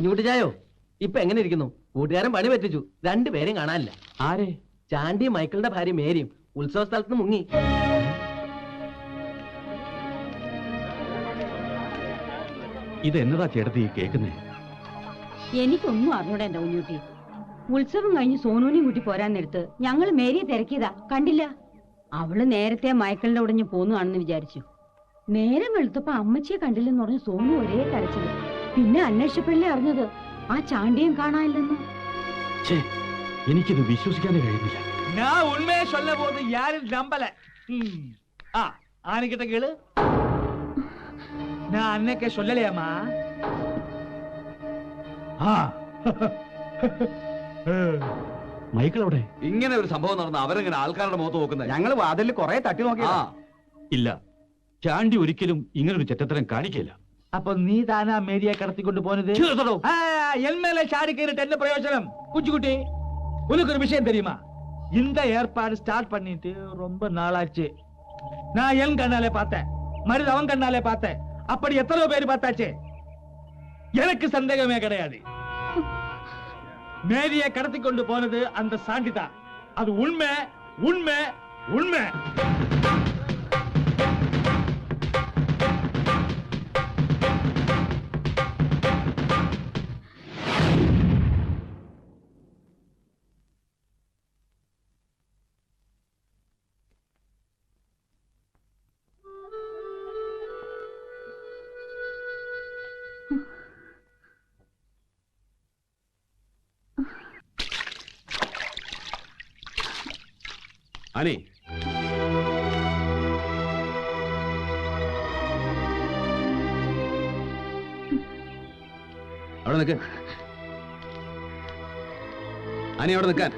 കുഞ്ഞുകുട്ടിച്ചായോ ഇപ്പൊ എങ്ങനെ ഇരിക്കുന്നു? കൂട്ടുകാരൻ പണി പറ്റിച്ചു, രണ്ടുപേരെയും കാണാനില്ല. ആരെ? ചാണ്ടിയും മൈക്കിളിന്റെ ഭാര്യ മേരിയും ഉത്സവ സ്ഥലത്ത് മുങ്ങി. ഇതെന്നതാ ചേട്ടത്തി കേൾക്കുന്നേ? എനിക്കൊന്നും അറിഞ്ഞൂടെ എന്റെ കുഞ്ഞുട്ടി. ഉത്സവം കഴിഞ്ഞ് സോനുവിനെയും കൂട്ടി പോരാൻ നേരത്ത് ഞങ്ങൾ മേരിയെ തിരക്കിയതാ, കണ്ടില്ല. അവള് നേരത്തെ മൈക്കിളിന്റെ ഉടഞ്ഞ് പോന്നുകാണെന്ന് വിചാരിച്ചു. നേരം വെളുത്തപ്പോ അമ്മച്ചിയെ കണ്ടില്ലെന്ന് പറഞ്ഞ് സോനു ഒരേ കരച്ചില്. പിന്നെ അന്വേഷിച്ചപ്പോഴല്ലേ അറിഞ്ഞത് ആ ചാണ്ടിയും കാണാനില്ലെന്ന്. എനിക്കിത് വിശ്വസിക്കാനേ കഴിയുന്നില്ല. ഞാൻ ഉണ്മയെ சொல்ல போது யாரும் நம்பல. ஆனக்கிட்ட கேளு. நான் அன்னைக்கே சொல்லலையாமா? മൈക്കിൾ അവിടെ? ഇങ്ങനെ ഒരു സംഭവം നടന്ന അവരെങ്ങനെ ആൾക്കാരുടെ മുഖത്ത് നോക്കുന്നത്? ഞങ്ങൾ വാതിലിൽ കുറെ തട്ടി നോക്കിയാ. ഇല്ല, ചാണ്ടി ഒരിക്കലും ഇങ്ങനൊരു ചെറ്റത്തരം കാണിക്കില്ല. அப்ப நீ தானா மேரியை கடத்திக்கொண்டு போனது? என் மேல சாடி கேட்டு என்ன பிரயோஜனம்? குஞ்சுக்குட்டி, உனக்கு ஒரு விஷயம் தெரியுமா? இந்த ஏற்பாடு ஸ்டார்ட் பண்ணிட்டு ரொம்ப நாளாச்சு. நான் என் கண்ணாலே பார்த்தேன், மருது அவன் கண்ணாலே பார்த்தேன். அப்படி எத்தனை பேர் பார்த்தாச்சு? எனக்கு சந்தேகமே கிடையாது. மேரியை கடத்திக்கொண்டு போனது அந்த சாண்டிதா. அது உண்மை உண்மை உண்மை. അനി, അവിടെ നിൽക്ക്. അനി, അവിടെ നിൽക്കാൻ.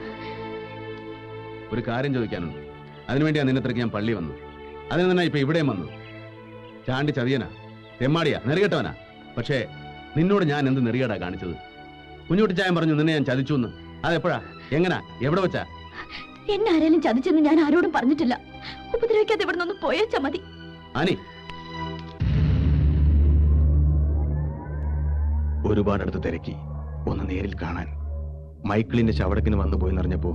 ഒരു കാര്യം ചോദിക്കാനുണ്ട്. അതിനുവേണ്ടിയാ നിന്നത്രയ്ക്ക് ഞാൻ പള്ളി വന്നു. അതിന് തന്നെ ഇപ്പൊ ഇവിടെയും വന്നു. ചാണ്ടി ചതിയനാ, തെമ്മാടിയാ, നെറികെട്ടവനാ. പക്ഷേ നിന്നോട് ഞാൻ എന്ത് നെറികേടാ കാണിച്ചത്? കുഞ്ഞുകുട്ടിച്ചായൻ പറഞ്ഞു നിന്നെ ഞാൻ ചതിച്ചു എന്ന്. അതെപ്പോഴാ, എങ്ങനാ, എവിടെ വെച്ചാ? എന്നെ ആരെങ്കിലും ചതിച്ചെന്ന് ഞാൻ ആരോടും പറഞ്ഞിട്ടില്ല. ഉപദ്രവിക്കാതെ ഇവിടെ നിന്ന് പോയേച്ചാ മതി. അനി, ഒരുപാടടുത്ത് തിരക്കി ഒന്ന് നേരിൽ കാണാൻ. മൈക്കിളിന്റെ ശവടക്കിന് വന്നു പോയി നിറഞ്ഞപ്പോ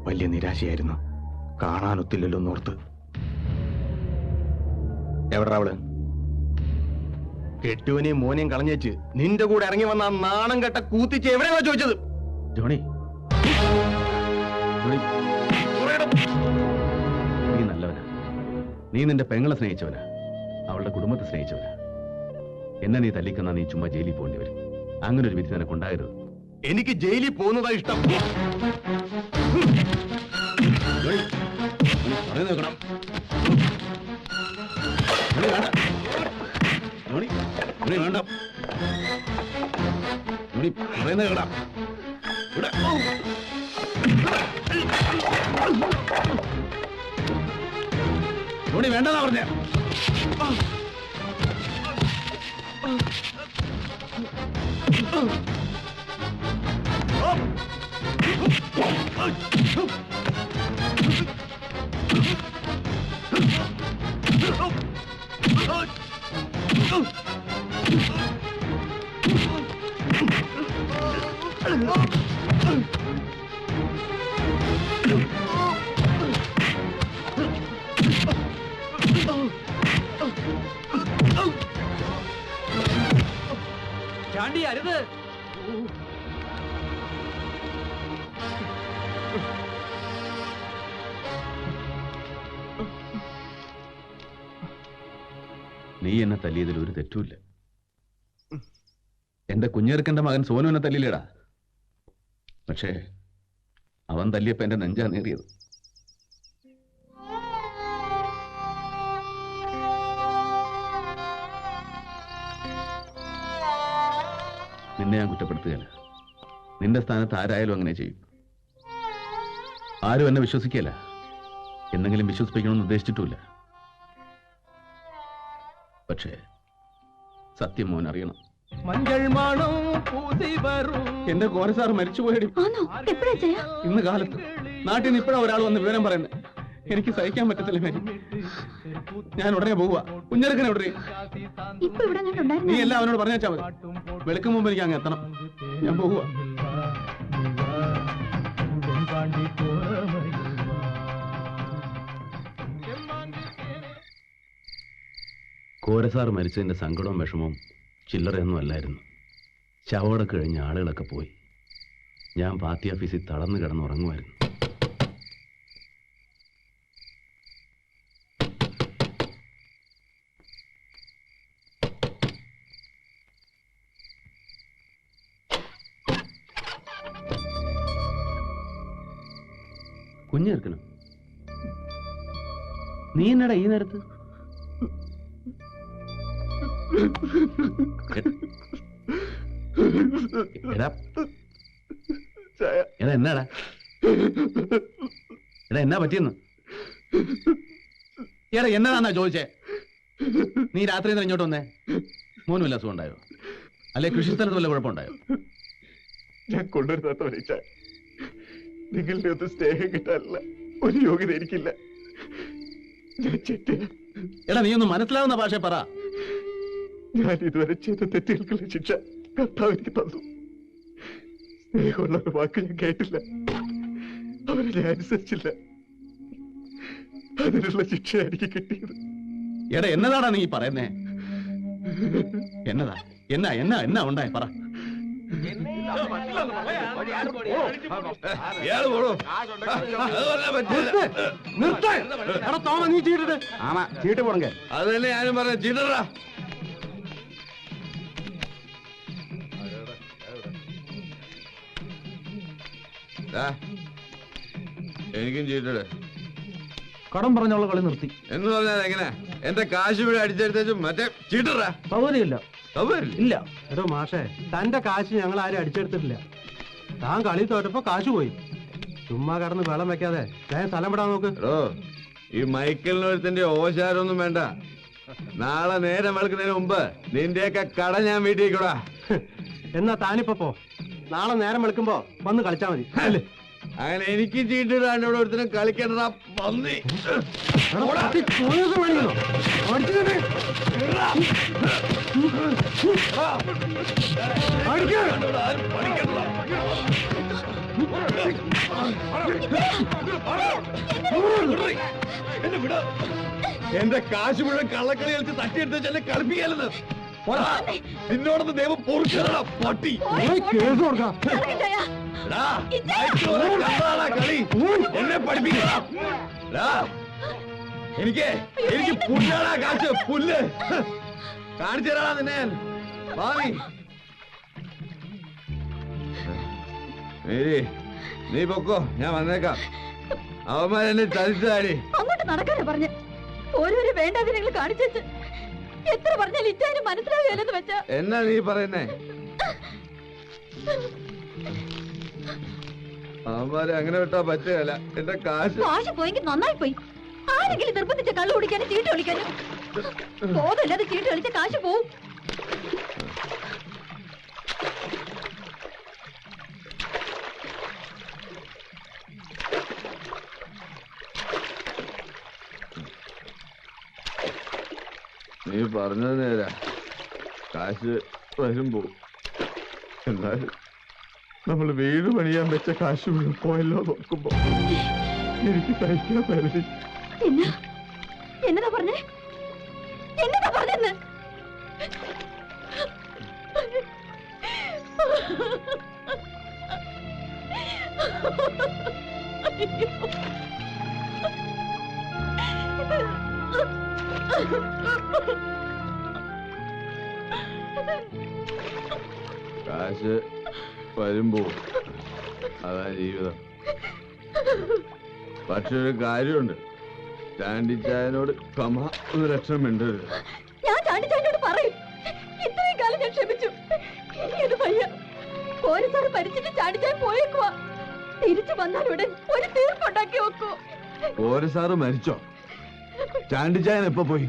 വലിയ നിരാശയായിരുന്നു. കാണാനൊത്തില്ലല്ലോ എന്നോർത്ത്. എവിടാ അവള്? കെട്ടുവനെയും മോനെയും കളഞ്ഞേച്ച് നിന്റെ കൂടെ ഇറങ്ങി വന്ന ആ നാണം കെട്ട കൂത്തിച്ച് എവിടെയാ ചോദിച്ചത്? ജോണി, നീ നല്ലവനാ. നീ നിന്റെ പെങ്ങളെ സ്നേഹിച്ചവനാ, അവളുടെ കുടുംബത്തെ സ്നേഹിച്ചവനാ. എന്നെ നീ തല്ലിക്കുന്ന നീ ചുമ്മാ ജയിലിൽ പോകേണ്ടി വരും. അങ്ങനെ ഒരു വിധി നിനക്ക് ഉണ്ടാകരുത്. എനിക്ക് ജയിലിൽ പോകുന്നതാ ഇഷ്ടം. വേണ്ട, ോണി വേണ്ടെന്നാ പറഞ്ഞ. ചാണ്ടി അരുത്. നീ എന്നെ തല്ലിയതിൽ ഒരു തെറ്റുമില്ല. എന്റെ കുഞ്ഞേർക്കന്റെ മകൻ സോനു എന്നെ തല്ലില്ലേടാ. പക്ഷേ അവൻ തല്ലിയപ്പോ എന്റെ നെഞ്ചാ നേറിയത്. നിന്നെ ഞാൻ കുറ്റപ്പെടുത്തുകയല്ല. നിന്റെ സ്ഥാനത്ത് ആരായാലും അങ്ങനെ ചെയ്യും. ആരും എന്നെ വിശ്വസിക്കുകയല്ല, എന്തെങ്കിലും വിശ്വസിപ്പിക്കണമെന്ന് ഉദ്ദേശിച്ചിട്ടുമില്ല. പക്ഷേ സത്യം മോൻ അറിയണം. മഞ്ഞൾ മണം പൂതി വരും. എന്റെ കോരസാർ മരിച്ചുപോയടി. ഇന്ന് കാലത്ത് നാട്ടിൽ നിന്ന് ഇപ്പോഴാ ഒരാൾ വന്ന് വിവരം പറയുന്നത്. എനിക്ക് സഹിക്കാൻ പറ്റത്തില്ല മേരി. ഞാൻ ഉടനെ പോവുക. കുഞ്ഞെടുക്കണേ ഉടനെ. നീ എല്ലാം അവനോട് പറഞ്ഞാച്ചാ മതി. വെളുക്കും മുമ്പ് എനിക്ക് അങ്ങ് എത്തണം. ഞാൻ പോവുക. കോരസാർ മരിച്ചതിന്റെ സങ്കടവും വിഷമവും ചില്ലറയൊന്നും അല്ലായിരുന്നു. ശവോടൊക്കെ കഴിഞ്ഞ ആളുകളൊക്കെ പോയി. ഞാൻ പാർട്ടി ഓഫീസിൽ തളർന്നു കിടന്നുറങ്ങുമായിരുന്നു. കുഞ്ഞേർക്കണം, നീ എന്നടാ ഈ നേരത്ത്? എടാ എടാ എന്നാടാ എടാ എന്നാ പറ്റിയെന്ന്? എടാ എന്നതാന്നാ ചോദിച്ചേ? നീ രാത്രി തന്നെ ഇങ്ങോട്ട് വന്നേ? മോനും വല്ല അസുഖം ഉണ്ടായോ? അല്ലെ കൃഷിസ്ഥലത്ത് വല്ല കുഴപ്പമുണ്ടായോ? ഞാൻ കൊണ്ടുവരുന്നവരെ നിങ്ങളുടെ ഒന്നും സ്നേഹം കിട്ടാനില്ല, ഒരു യോഗ്യത എനിക്കില്ല. ഞാൻ ചെറ്റിയ. എടാ നീ ഒന്ന് മനസ്സിലാവുന്ന ഭാഷ പറ. ഞാൻ ഇതുവരെ ചെയ്ത തെറ്റുകൾക്കുള്ള ശിക്ഷ കർത്താവ് എനിക്ക് തന്നു. സ്നേഹമുള്ള ഒരു വാക്ക് ഞാൻ കേട്ടില്ല, അവരെ ഞാൻ അനുസരിച്ചില്ല. അതിനുള്ള ശിക്ഷ എനിക്ക് കിട്ടിയത്. എടാ എന്നതാടാ നീ പറയുന്നേ? എന്നതാ എന്നാ എന്നാ എന്നാ ഉണ്ടായി പറ. ചീട്ട് പോണേ അത് തന്നെ ഞാനും പറഞ്ഞ ചീട്ടറാ. എനിക്കും ചീട്ടിട്. കടം പറഞ്ഞുള്ള കളി നിർത്തി എന്ന് പറഞ്ഞാൽ എങ്ങനെ? എന്റെ കാശ് ഇവിടെ അടിച്ചെടുത്തേച്ചു മറ്റേ ചീട്ടറാ. സൗകര്യമില്ല. ഇല്ല. എടോ മാഷേ, തന്റെ കാശ് ഞങ്ങൾ ആരും അടിച്ചെടുത്തിട്ടില്ല. താൻ കളി തോറ്റപ്പോ കാശ് പോയി. ചുമ്മാ കടന്ന് വെള്ളം വെക്കാതെ ഞാൻ സ്ഥലം വിടാൻ നോക്ക്. ഈ മൈക്കലിനൊരുത്തിന്റെ ഓശാരൊന്നും വേണ്ട. നാളെ നേരം വെളുക്കുന്നതിന് മുമ്പ് നിന്റെയൊക്കെ കട ഞാൻ വീട്ടിലേക്കൂടാ. എന്നാ താനിപ്പോ പോ. നാളെ നേരം വെളുക്കുമ്പോ വന്ന് കളിച്ചാ മതി. അല്ലേ? അങ്ങനെ എനിക്ക് ചീട്ടിടാണ്ട് ഇവിടെ ഒരുത്തരം കളിക്കണ്ടാ പന്നി. എന്റെ കാശ് മുഴുവൻ കള്ളക്കളി കളിച്ച് തട്ടിയെടുത്ത് എന്നെ കളിപ്പിക്കാലെന്ന് നിന്നോടൊന്ന് ദൈവം പൊറുക്കണം പട്ടി. കേസ് കൊടുക്കാം. കളി എന്നെ പഠിപ്പിക്കണം. എനിക്ക് പുല്ലാടാ കാശ്, പുല്ല് കാണിച്ചു തരാടാ നിന്നെ ഞാൻ. ഭാവി നീ പൊക്കോ, ഞാൻ വന്നേക്കാം. അവന്മാരെന്നെ ചതിച്ചാടി. അങ്ങോട്ട് നടക്കാനാ പറഞ്ഞ ഓരോരോ വേണ്ടാതെ നിങ്ങൾ കാണിച്ചു. എത്ര പറഞ്ഞാൽ ഇറ്റാനും മനസ്സിലാവുകയല്ലെന്ന് വെച്ചാ. എന്നാ നീ പറയുന്നേ? അവന്മാരെ അങ്ങനെ വിട്ടാ പറ്റുകയല്ല. എന്റെ കാശ് പോയെങ്കിൽ നന്നായി പോയി. ആരെങ്കിലും നിർബന്ധിച്ച കള്ളു കുടിക്കാനും ചീട്ട് കളിക്കാനും ബോധമില്ലാതെ ചീട്ട് കളിച്ച കാശ് പോവും. നീ പറഞ്ഞത് നേരാ, കാശ് വരും പോവും. എന്നാലും നമ്മൾ വീട് പണിയാൻ വെച്ച കാശ് പോയല്ലോ നോക്കുമ്പോ എനിക്ക് സഹിക്കാൻ പറ്റി. എന്നതാ പറഞ്ഞേ? എന്നതാ പറഞ്ഞെന്ന്? കാശ് വരുമ്പോ അതാ ജീവിതം. പക്ഷെ ഒരു കാര്യമുണ്ട്, ചാണ്ടിച്ചായനോട് കമ ഒരു ലക്ഷം മിണ്ടരുത്. ഞാൻ ചാണ്ടിച്ചായനോട് പറയും. ഇത്രയും കാലം ഞാൻ ക്ഷമിച്ചു. ഇത് വയ്യ. പോലീസാർ പരിച്ചിട്ട് ചാണ്ടിച്ചായൻ പോയേക്കുവാ. തിരിച്ചു വന്നാലുടൻ ഒരു തീർപ്പുണ്ടാക്കി വെക്കൂ. പോലീസാറ് മരിച്ചോ? ചാണ്ടിച്ചായൻ എപ്പോ പോയി?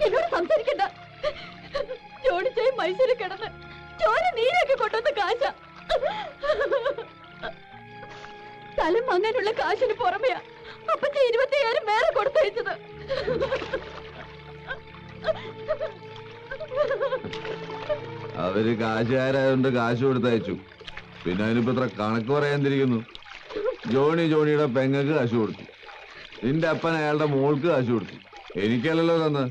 എന്നോട് സംസാരിക്കണ്ട. ജോണിച്ചായൻ മൈസൂരിൽ കിടന്ന് ചോര നീരൊക്കെ കൊണ്ടുവന്ന കാശ. സ്ഥലം വാങ്ങാനുള്ള കാശിന് പുറമെയാ അപ്പച്ച 25,000 വേറെ കൊടുത്തയച്ചത്. അവൻ അവര് കാശുകാരായതുകൊണ്ട് കാശ് കൊടുത്തയച്ചു. പിന്നെ അതിനിപ്പോ ഇത്ര കണക്ക് പറയാൻ ജോണിയുടെ പെങ്ങക്ക് കാശ് കൊടുത്തു. നിന്റെ അപ്പൻ അയാളുടെ മോൾക്ക് കാശ് കൊടുത്തു. എനിക്കല്ലല്ലോ തന്ന്.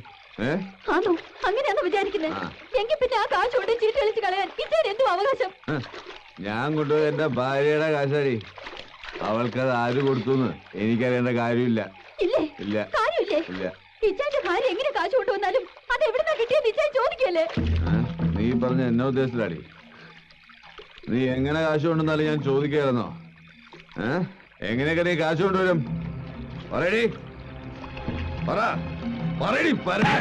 ആണോ? അങ്ങനെയാണോ വിചാരിക്കുന്നത്? എങ്കിൽ പിന്നെ ആ കാശ് കൊണ്ട് ചീട്ട് കളിച്ച് കളയാൻ ഇച്ചേരി എന്തും അവകാശം? ഞാൻ കൊണ്ടുപോയി എന്റെ ഭാര്യയുടെ കാശാടി. അവൾക്കത് ആര് കൊടുത്തുന്ന് എനിക്കറിയേണ്ട കാര്യമില്ല. ഇല്ലേ? ഇല്ല. കാര്യമില്ലേ? ഇല്ല. ഇച്ചാന്റെ ഭാര്യ എങ്ങനെ കാശ് കൊണ്ടുവന്നാലും അത് എവിടുന്നാ കിട്ടിയെന്ന് ഇച്ചാൻ ചോദിക്കല്ലേ? നീ പറഞ്ഞ എന്നെ ഉദ്ദേശത്തിലാടി. നീ എങ്ങനെ കാശ് കൊണ്ടുവന്നാലും ഞാൻ ചോദിക്കായിരുന്നോ? എങ്ങനെയൊക്കെ നീ കാശ് കൊണ്ടുവരും? പറയടി, പറയടി, പറയേ.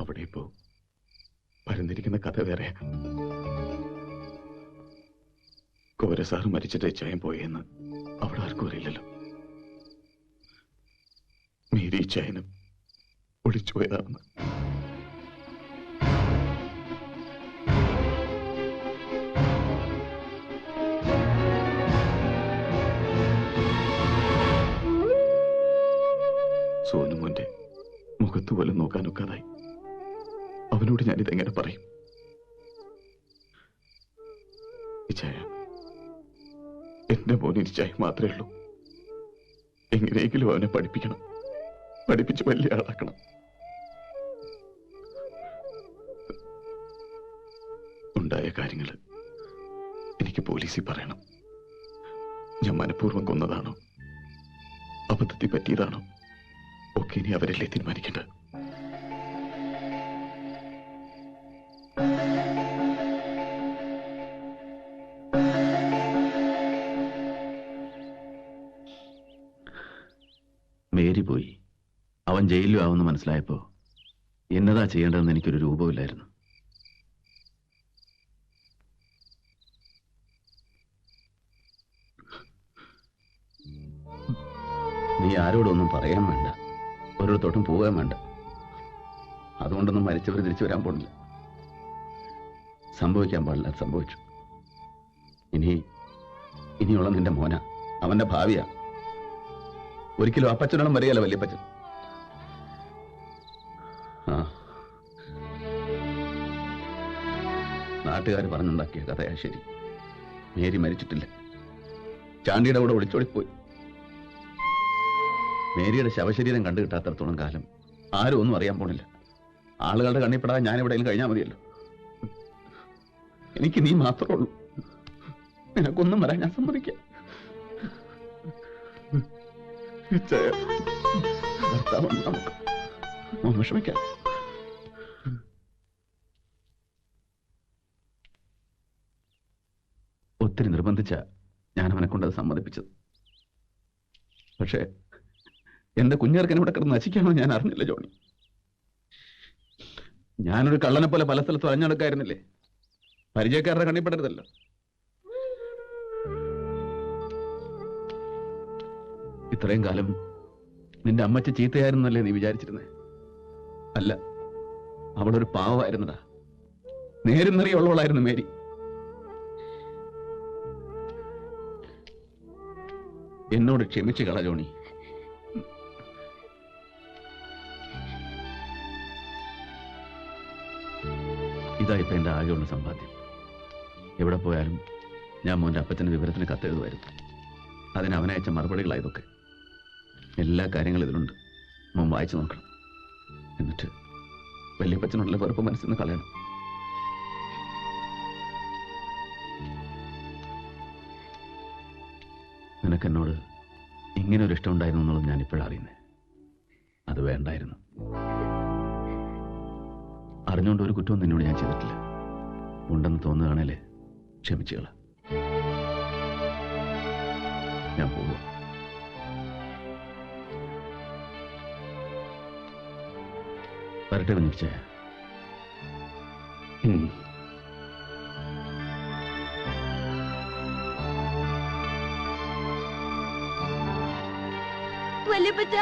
അവിടെ ഇപ്പോ പരന്നിരിക്കുന്ന കഥ വേറെ. കോരസാറ് മരിച്ചിട്ട് ചായം പോയെന്ന് അവിടെ ആർക്കും അറിയില്ലല്ലോ. മേരി ചായനും ഒളിച്ചു പോയതാണെന്ന്. സോനുമോന്റെ മുഖത്ത് പോലും നോക്കാനൊക്കാതായി. അവനോട് ഞാനിതെങ്ങനെ പറയും? ഇച്ചായ, എന്റെ മോന് ഇച്ചായ മാത്രമേ ഉള്ളൂ. എങ്ങനെയെങ്കിലും അവനെ പഠിപ്പിക്കണം, പഠിപ്പിച്ച് വലിയ ആളാക്കണം. ഉണ്ടായ കാര്യങ്ങൾ എനിക്ക് പോലീസിൽ പറയണം. ഞാൻ മനഃപൂർവ്വം കൊന്നതാണോ, അബദ്ധത്തിൽ പറ്റിയതാണോ ഒക്കെ ഇനി അവരല്ലേ തീരുമാനിക്കേണ്ടത്. മേരി പോയി, അവൻ ജയിലിലും ആവുമെന്ന് മനസ്സിലായപ്പോ എന്നതാ ചെയ്യേണ്ടതെന്ന് എനിക്കൊരു രൂപമില്ലായിരുന്നു. നീ ആരോടൊന്നും പറയാൻ വേണ്ട, ഓരോരുത്തോട്ടും പോകാൻ വേണ്ട. അതുകൊണ്ടൊന്നും മരിച്ചവർ തിരിച്ചു വരാൻ പോണില്ല. സംഭവിക്കാൻ പാടില്ല, സംഭവിച്ചു. ഇനിയുള്ള നിന്റെ മോന, അവന്റെ ഭാവിയാ. ഒരിക്കലും അപ്പച്ചനോളം വരികയല്ല വല്യപ്പച്ചൻ. നാട്ടുകാർ പറഞ്ഞുണ്ടാക്കിയ കഥയാ ശരി. മേരി മരിച്ചിട്ടില്ല, ചാണ്ടിയുടെ കൂടെ ഒളിച്ചോടിപ്പോയി. മേരിയുടെ ശവശരീരം കണ്ടു കിട്ടാത്തടത്തോളം കാലം ആരും ഒന്നും അറിയാൻ പോണില്ല. ആളുകളുടെ കണ്ണിപ്പെടാതെ ഞാൻ എവിടെയെങ്കിലും കഴിഞ്ഞാൽ മതിയല്ലോ. എനിക്ക് നീ മാത്രമേ ഉള്ളൂ. നിനക്കൊന്നും വരാൻ ഞാൻ സമ്മതിക്കാം. നമുക്ക് വിഷമിക്കാം. ഒത്തിരി നിർബന്ധിച്ച ഞാൻ അവനെ കൊണ്ടത് സമ്മതിപ്പിച്ചത്. പക്ഷേ എന്റെ കുഞ്ഞേർക്കനെ ഇവിടെ കിടന്ന് നശിക്കാമെന്ന് ഞാൻ അറിഞ്ഞില്ല ജോണി. ഞാനൊരു കള്ളനെ പോലെ പല സ്ഥലത്തും അലഞ്ഞെടുക്കായിരുന്നില്ലേ. പരിചയക്കാരുടെ കണ്ണിപ്പെടരുതല്ലോ. ഇത്രയും കാലം നിന്റെ അമ്മച്ചി ചീത്തയായിരുന്നല്ലേ നീ വിചാരിച്ചിരുന്നേ? അല്ല, അവളൊരു പാവമായിരുന്നടാ. നേരും നിറയുള്ളവളായിരുന്നു മേരി. എന്നോട് ക്ഷമിച്ചു കള ജോണി. ഇതാ ഇപ്പൊ എന്റെ ആകെയുള്ള സമ്പാദ്യം. എവിടെ പോയാലും ഞാൻ മോന്റെ അപ്പച്ചന്റെ വിവരത്തിന് കത്തെഴുതുമായിരുന്നു. അതിന് അവനയച്ച മറുപടികളായതൊക്കെ. എല്ലാ കാര്യങ്ങളും ഇതിലുണ്ട്. മോൻ വായിച്ചു നോക്കണം. എന്നിട്ട് വല്യപ്പച്ചനുള്ള വെറുപ്പ് മനസ്സിൽ നിന്ന് കളയണം. നിനക്കെന്നോട് ഇങ്ങനെ ഒരു ഇഷ്ടം ഉണ്ടായിരുന്നു എന്നുള്ളത് ഞാൻ ഇപ്പോഴാണ് അറിയുന്നത്. അത് വേണ്ടായിരുന്നു. അറിഞ്ഞുകൊണ്ട് ഒരു കുറ്റവും നിന്നോട് ഞാൻ ചെയ്തിട്ടില്ല. ഉണ്ടെന്ന് തോന്നുകയാണേലേ ക്ഷമിച്ചുകള. വരട്ടെ കുഞ്ഞിച്ചേ. വല്യപ്പച്ച